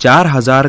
4000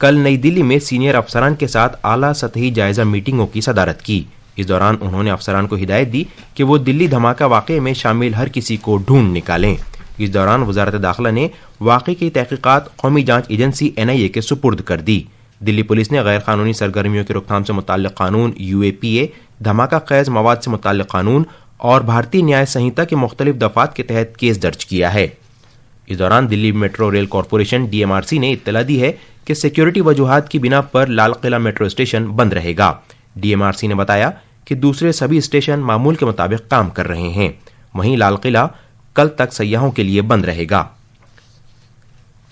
کل نئی دلی میں سینئر افسران کے ساتھ اعلیٰ سطحی جائزہ میٹنگوں کی صدارت کی۔ اس دوران انہوں نے افسران کو ہدایت دی کہ وہ دلی دھماکہ واقعے میں شامل ہر کسی کو ڈھونڈ نکالیں۔ اس دوران وزارت داخلہ نے واقعے کی تحقیقات قومی جانچ ایجنسی NIA کے سپرد کر دی۔ دلی پولیس نے غیر قانونی سرگرمیوں کی روک تھام سے متعلق قانون UAPA، دھماکہ خیز مواد سے متعلق قانون اور بھارتی نیائے سنہتا کے مختلف دفعات کے تحت کیس درج کیا ہے۔ اس دوران دلی میٹرو ریل کارپوریشن DMRC نے اطلاع دی ہے کہ سیکیورٹی وجوہات کی بنا پر لال قلعہ میٹرو اسٹیشن بند رہے گا۔ DMRC نے بتایا کہ دوسرے سبھی اسٹیشن معمول کے مطابق کام کر رہے ہیں، وہیں لال قلعہ کل تک سیاحوں کے لیے بند رہے گا۔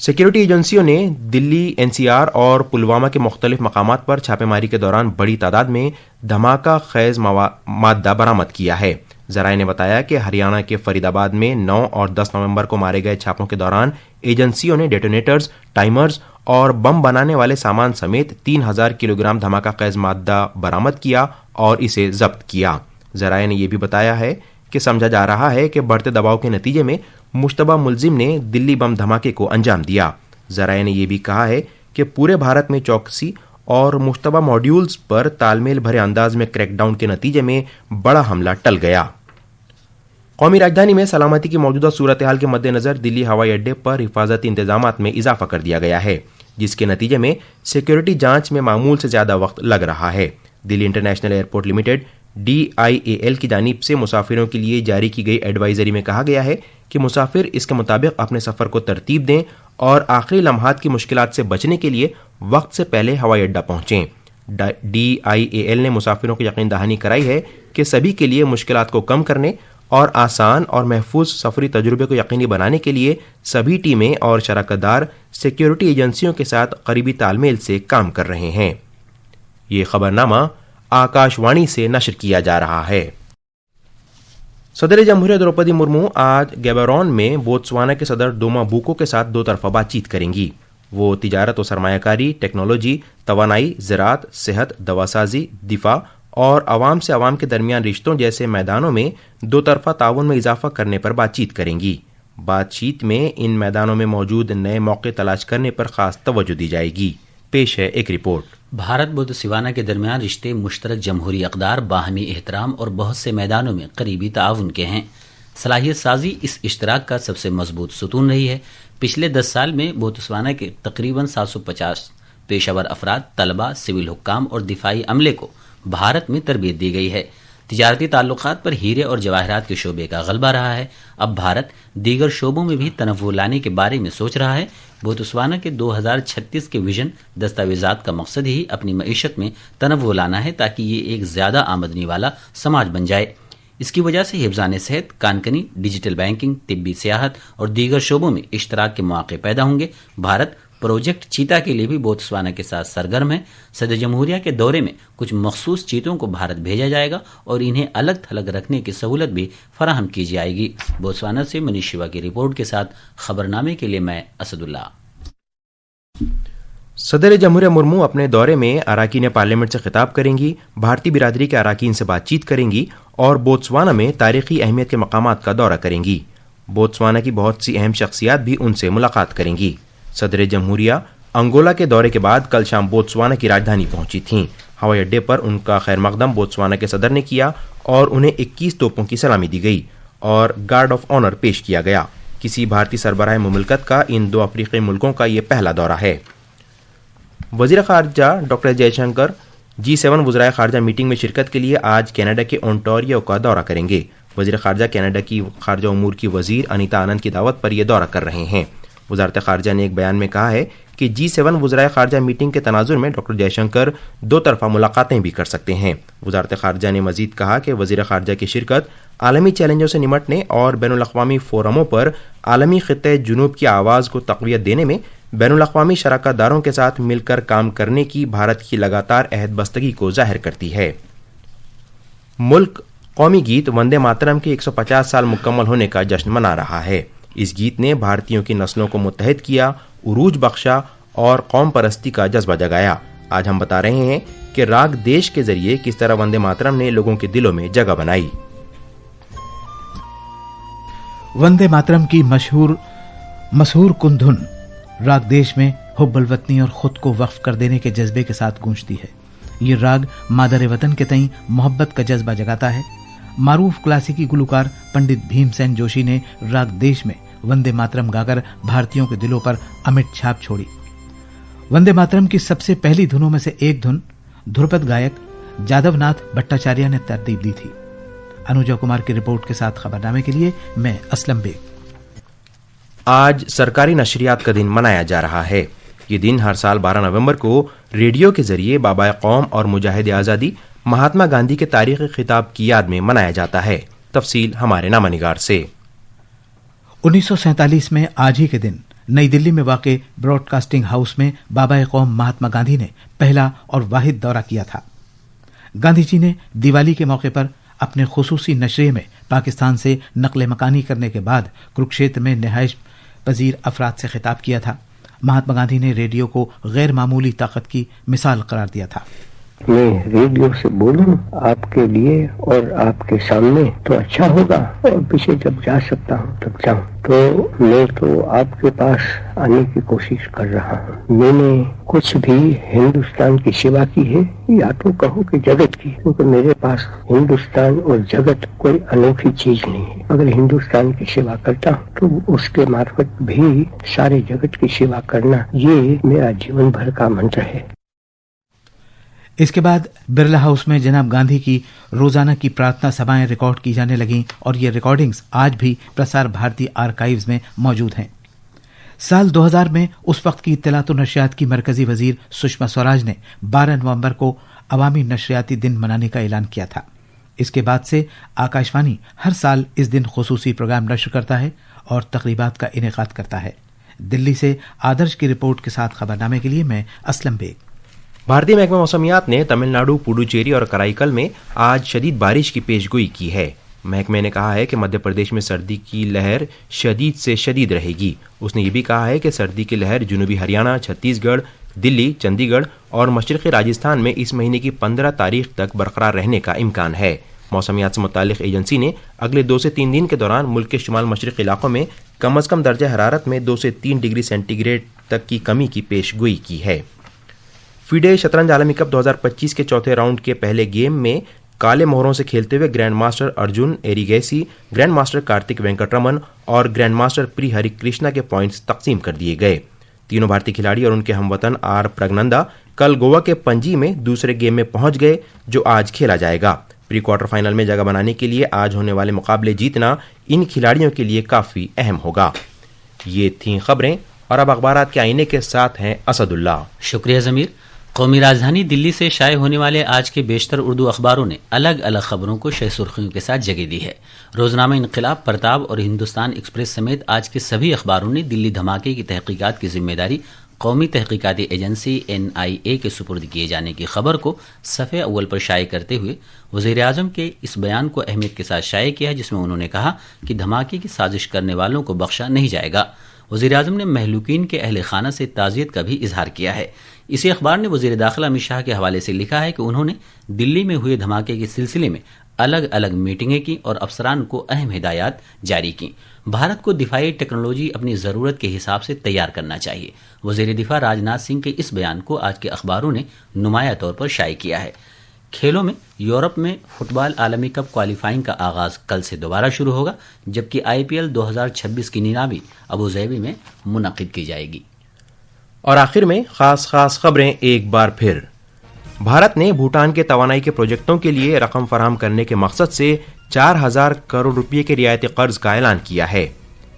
سیکیورٹی ایجنسیوں نے دلی NCR اور پلوامہ کے مختلف مقامات پر چھاپے ماری کے دوران بڑی تعداد میں دھماکہ خیز مادہ برآمد کیا ہے۔ ذرائع نے بتایا کہ ہریانہ کے فرید آباد میں 9 اور 10 نومبر کو مارے گئے چھاپوں کے دوران ایجنسیوں نے ڈیٹونیٹرز، ٹائمرز اور بم بنانے والے سامان سمیت 3000 کلو گرام دھماکہ خیز مادہ برآمد کیا اور اسے ضبط کیا۔ ذرائع نے یہ بھی بتایا ہے کہ سمجھا جا رہا ہے کہ بڑھتے دباؤ کے نتیجے میں مشتبہ ملزم نے دلی بم دھماکے کو انجام دیا۔ ذرائع نے یہ بھی کہا ہے کہ پورے بھارت میں چوکسی اور مشتبہ ماڈیولز پر تال میل بھرے انداز میں کریک ڈاؤن کے نتیجے میں بڑا حملہ ٹل گیا۔ قومی راجدھانی میں سلامتی کی موجودہ صورتحال کے مد نظر دلی ہوائی اڈے پر حفاظتی انتظامات میں اضافہ کر دیا گیا ہے، جس کے نتیجے میں سیکیورٹی جانچ میں معمول سے زیادہ وقت لگ رہا ہے۔ دلی انٹرنیشنل ایئرپورٹ لمیٹڈ DIAL کی جانب سے مسافروں کے لیے جاری کی گئی ایڈوائزری میں کہا گیا ہے کہ مسافر اس کے مطابق اپنے سفر کو ترتیب دیں اور آخری لمحات کی مشکلات سے بچنے کے لیے وقت سے پہلے ہوائی اڈہ پہنچیں۔ DIAL نے مسافروں کو یقین دہانی کرائی ہے کہ سبھی کے لیے مشکلات کو کم کرنے اور آسان اور محفوظ سفری تجربے کو یقینی بنانے کے لیے سبھی ٹیمیں اور شراکت دار سیکیورٹی ایجنسیوں کے ساتھ قریبی تال میل سے کام کر رہے ہیں۔ یہ خبرنامہ آکاش وانی سے نشر کیا جا رہا ہے۔ صدر جمہوریہ دروپدی مرمو آج گیبورون میں بوتسوانا کے صدر ڈوما بوکو کے ساتھ دو طرفہ بات چیت کریں گی۔ وہ تجارت و سرمایہ کاری، ٹیکنالوجی، توانائی، زراعت، صحت، دواسازی، دفاع اور عوام سے عوام کے درمیان رشتوں جیسے میدانوں میں دو طرفہ تعاون میں اضافہ کرنے پر بات چیت کریں گی۔ بات چیت میں ان میدانوں میں موجود نئے موقع تلاش کرنے پر خاص توجہ دی جائے گی۔ پیش ہے ایک رپورٹ۔ بھارت بوتسوانا کے درمیان رشتے مشترک جمہوری اقدار، باہمی احترام اور بہت سے میدانوں میں قریبی تعاون کے ہیں۔ صلاحیت سازی اس اشتراک کا سب سے مضبوط ستون رہی ہے۔ پچھلے 10 سال میں بوتسوانا کے تقریباً 750 پیشہ ور افراد، طلباء، سول حکام اور دفاعی عملے کو بھارت میں تربیت دی گئی ہے۔ تجارتی تعلقات پر ہیرے اور جواہرات کے شعبے کا غلبہ رہا ہے۔ اب بھارت دیگر شعبوں میں بھی تنوع لانے کے بارے میں سوچ رہا ہے۔ بوتسوانا کے 2036 کے ویژن دستاویزات کا مقصد ہی اپنی معیشت میں تنوع لانا ہے تاکہ یہ ایک زیادہ آمدنی والا سماج بن جائے۔ اس کی وجہ سے حفظان صحت، کانکنی، ڈیجیٹل بینکنگ، طبی سیاحت اور دیگر شعبوں میں اشتراک کے مواقع پیدا ہوں گے۔ بھارت پروجیکٹ چیتا کے لیے بھی بوتسوانا کے ساتھ سرگرم ہے۔ صدر جمہوریہ کے دورے میں کچھ مخصوص چیتوں کو بھارت بھیجا جائے گا اور انہیں الگ تھلگ رکھنے کی سہولت بھی فراہم کی جائے گی۔ بوتسوانا سے منیش شیوا کی رپورٹ کے ساتھ خبرنامے کے لیے میں اسد اللہ۔ صدر جمہوریہ مرمو اپنے دورے میں اراکین پارلیمنٹ سے خطاب کریں گی، بھارتی برادری کے اراکین سے بات چیت کریں گی اور بوتسوانا میں تاریخی اہمیت کے مقامات کا دورہ کریں گی۔ بوتسوانا کی بہت سی اہم شخصیات بھی ان سے ملاقات کریں گی۔ صدر جمہوریہ انگولا کے دورے کے بعد کل شام بوتسوانا کی راجدھانی پہنچی تھیں۔ ہوائی اڈے پر ان کا خیر مقدم بوتسوانا کے صدر نے کیا اور انہیں 21 توپوں کی سلامی دی گئی اور گارڈ آف آنر پیش کیا گیا۔ کسی بھارتی سربراہ مملکت کا ان دو افریقی ملکوں کا یہ پہلا دورہ ہے۔ وزیر خارجہ ڈاکٹر جے شنکر G7 وزرائے خارجہ میٹنگ میں شرکت کے لیے آج کینیڈا کے اونٹاریو کا دورہ کریں گے۔ وزیر خارجہ کینیڈا کی خارجہ امور کی وزیر انیتا آنند کی دعوت پر یہ دورہ کر رہے ہیں۔ وزارت خارجہ نے ایک بیان میں کہا ہے کہ G7 وزرائے خارجہ میٹنگ کے تناظر میں ڈاکٹر جے شنکر دو طرفہ ملاقاتیں بھی کر سکتے ہیں۔ وزارت خارجہ نے مزید کہا کہ وزیر خارجہ کی شرکت عالمی چیلنجوں سے نمٹنے اور بین الاقوامی فورموں پر عالمی خطے جنوب کی آواز کو تقویت دینے میں بین الاقوامی شراکت داروں کے ساتھ مل کر کام کرنے کی بھارت کی لگاتار عہد بستگی کو ظاہر کرتی ہے۔ ملک قومی گیت وندے ماترم کے 150 سال مکمل ہونے کا جشن منا رہا ہے۔ اس گیت نے بھارتیوں کی نسلوں کو متحد کیا، عروج بخشا اور قوم پرستی کا جذبہ جگایا۔ آج ہم بتا رہے ہیں کہ راگ دیش کے ذریعے کس طرح وندے ماترم نے لوگوں کے دلوں میں جگہ بنائی۔ وندے ماترم کی مسحور کن دھن راگ دیش میں حب الوطنی اور خود کو وقف کر دینے کے جذبے کے ساتھ گونجتی ہے۔ یہ راگ مادر وطن کے تئیں محبت کا جذبہ جگاتا ہے۔ معروف کلاسیکی گلوکار پنڈت بھیم سین جوشی نے راگ دیش میں وندے ماترم گا کر بھارتیوں کے دلوں پر امٹ چھاپ چھوڑی۔ وندے ماترم کی سب سے پہلی دھنوں میں سے ایک دھن دھرپد گائک جادو ناتھ بھٹاچاریہ نے ترتیب دی تھی۔ انوجا کمار کی رپورٹ کے ساتھ خبرنامے کے لیے میں اسلم بیگ۔ آج سرکاری نشریات کا دن منایا جا رہا ہے۔ یہ دن ہر سال 12 نومبر کو ریڈیو کے ذریعے بابا قوم اور مجاہد آزادی مہاتما گاندھی کے تاریخی خطاب کی یاد میں منایا جاتا ہے۔ تفصیل ہمارے نامہ نگار سے۔ 1947 میں آج ہی کے دن نئی دلی میں واقع براڈ کاسٹنگ ہاؤس میں بابا قوم مہاتما گاندھی نے پہلا اور واحد دورہ کیا تھا۔ گاندھی جی نے دیوالی کے موقع پر اپنے خصوصی نشریے میں پاکستان سے نقل مکانی کرنے کے بعد کروکشیتر میں رہائش پذیر افراد سے خطاب کیا تھا۔ مہاتما گاندھی نے ریڈیو کو غیر معمولی طاقت کی مثال قرار دیا تھا۔ میں ریڈیو سے بولوں آپ کے لیے اور آپ کے سامنے تو اچھا ہوگا، اور پیچھے جب جا سکتا ہوں تب جاؤں۔ تو میں تو آپ کے پاس آنے کی کوشش کر رہا ہوں۔ میں نے کچھ بھی ہندوستان کی سیوا کی ہے، یا تو کہو کہ جگت کی، کیونکہ میرے پاس ہندوستان اور جگت کوئی انوکھی چیز نہیں ہے۔ اگر ہندوستان کی سیوا کرتا ہوں تو اس کے معرفت بھی سارے جگت کی سیوا کرنا، یہ میرا جیون بھر کا منتر ہے۔ اس کے بعد برلا ہاؤس میں جناب گاندھی کی روزانہ کی پرارتھنا سبھائیں ریکارڈ کی جانے لگیں، اور یہ ریکارڈنگز آج بھی پرسار بھارتی آرکائیوز میں موجود ہیں۔ سال 2000 میں اس وقت کی اطلاعات و نشریات کی مرکزی وزیر سشما سوراج نے 12 نومبر کو عوامی نشریاتی دن منانے کا اعلان کیا تھا۔ اس کے بعد سے آکاشوانی ہر سال اس دن خصوصی پروگرام نشر کرتا ہے اور تقریبات کا انعقاد کرتا ہے۔ دلی سے آدرش کی رپورٹ کے ساتھ خبرنامے کے لیے میں اسلم بیگ۔ بھارتی محکمہ موسمیات نے تمل ناڈو، پڈوچیری اور کرائی میں آج شدید بارش کی پیش گوئی کی ہے۔ محکمے نے کہا ہے کہ مدھیہ پردیش میں سردی کی لہر شدید سے شدید رہے گی۔ اس نے یہ بھی کہا ہے کہ سردی کی لہر جنوبی ہریانہ، چھتیس گڑھ، دلی، چندی گڑھ اور مشرقی راجستھان میں اس مہینے کی 15 تاریخ تک برقرار رہنے کا امکان ہے۔ موسمیات سے متعلق ایجنسی نے اگلے 2 سے 3 دن کے دوران ملک کے شمال مشرقی علاقوں میں کم از کم درجہ حرارت میں 2 سے 3 ڈگری سینٹی گریڈ تک کی کمی کی پیش گوئی کی ہے۔ فیڈے شطرنج عالمی کپ 2025 کے چوتھے راؤنڈ کے پہلے گیم میں کالے مہروں سے کھیلتے ہوئے grandmaster Arjun Erigaisi, grandmaster Karthik Venkataraman اور گرینڈ ماسٹر پری ہری کرشنا کے پوائنٹس تقسیم کر دیے گئے۔ تینوں بھارتی کھلاڑی اور ان کے ہم وطن آر پرگنندا کل گوا کے پنجی میں دوسرے گیم میں پہنچ گئے، جو آج کھیلا جائے گا۔ پری کوارٹر فائنل میں جگہ بنانے کے لیے آج ہونے والے مقابلے جیتنا ان کھلاڑیوں کے لیے کافی اہم ہوگا۔ یہ تھیں خبریں، اور اب اخبارات کے آئینے کے ساتھ ہیں اسد اللہ۔ شکریہ ضمیر۔ قومی راجدھانی دلی سے شائع ہونے والے آج کے بیشتر اردو اخباروں نے الگ الگ خبروں کو شہ سرخیوں کے ساتھ جگہ دی ہے۔ روزنامہ انقلاب، پرتاب اور ہندوستان ایکسپریس سمیت آج کے سبھی اخباروں نے دلی دھماکے کی تحقیقات کی ذمہ داری قومی تحقیقاتی ایجنسی NIA کے سپرد کیے جانے کی خبر کو صفحے اول پر شائع کرتے ہوئے وزیر اعظم کے اس بیان کو اہمیت کے ساتھ شائع کیا، جس میں انہوں نے کہا کہ دھماکے کی سازش کرنے والوں کو بخشا نہیں جائے گا۔ وزیر اعظم نے مہلوکین کے اہل خانہ سے تعزیت کا بھی اظہار کیا ہے۔ اسی اخبار نے وزیر داخلہ امت شاہ کے حوالے سے لکھا ہے کہ انہوں نے دلی میں ہوئے دھماکے کے سلسلے میں الگ الگ میٹنگیں کی اور افسران کو اہم ہدایات جاری کی۔ بھارت کو دفاعی ٹیکنالوجی اپنی ضرورت کے حساب سے تیار کرنا چاہیے۔ وزیر دفاع راجناتھ سنگھ کے اس بیان کو آج کے اخباروں نے نمایاں طور پر شائع کیا ہے۔ کھیلوں میں یورپ میں فٹ بال عالمی کپ کوالیفائنگ کا آغاز کل سے دوبارہ شروع ہوگا، جبکہ IPL 2026 کی نیلامی ابوظہبی میں منعقد کی جائے گی۔ اور آخر میں خاص خبریں ایک بار پھر۔ بھارت نے بھوٹان کے توانائی کے پروجیکٹوں کے لیے رقم فراہم کرنے کے مقصد سے 4000 کروڑ روپے کے رعایتی قرض کا اعلان کیا ہے۔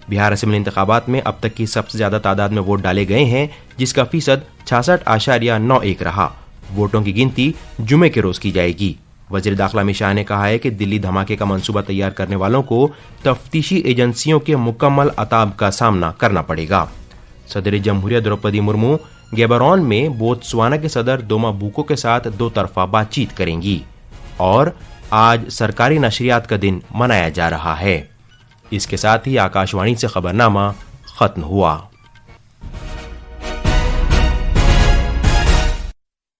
بہار اسمبلی انتخابات میں اب تک کی سب سے زیادہ تعداد میں ووٹ ڈالے گئے ہیں، جس کا فیصد 66.91 رہا۔ ووٹوں کی گنتی جمعے کے روز کی جائے گی۔ وزیر داخلہ امت شاہ نے کہا ہے کہ دلی دھماکے کا منصوبہ تیار کرنے والوں کو تفتیشی ایجنسیوں کے مکمل عتاب کا سامنا کرنا پڑے گا۔ صدر جمہوریہ دروپدی مرمو گیبرون میں بوتسوانا کے صدر دوما بوکو کے ساتھ 2 طرفہ بات چیت کریں گی۔ اور آج سرکاری نشریات کا دن منایا جا رہا ہے۔ اس کے ساتھ ہی آکاشوانی سے خبرنامہ ختم ہوا۔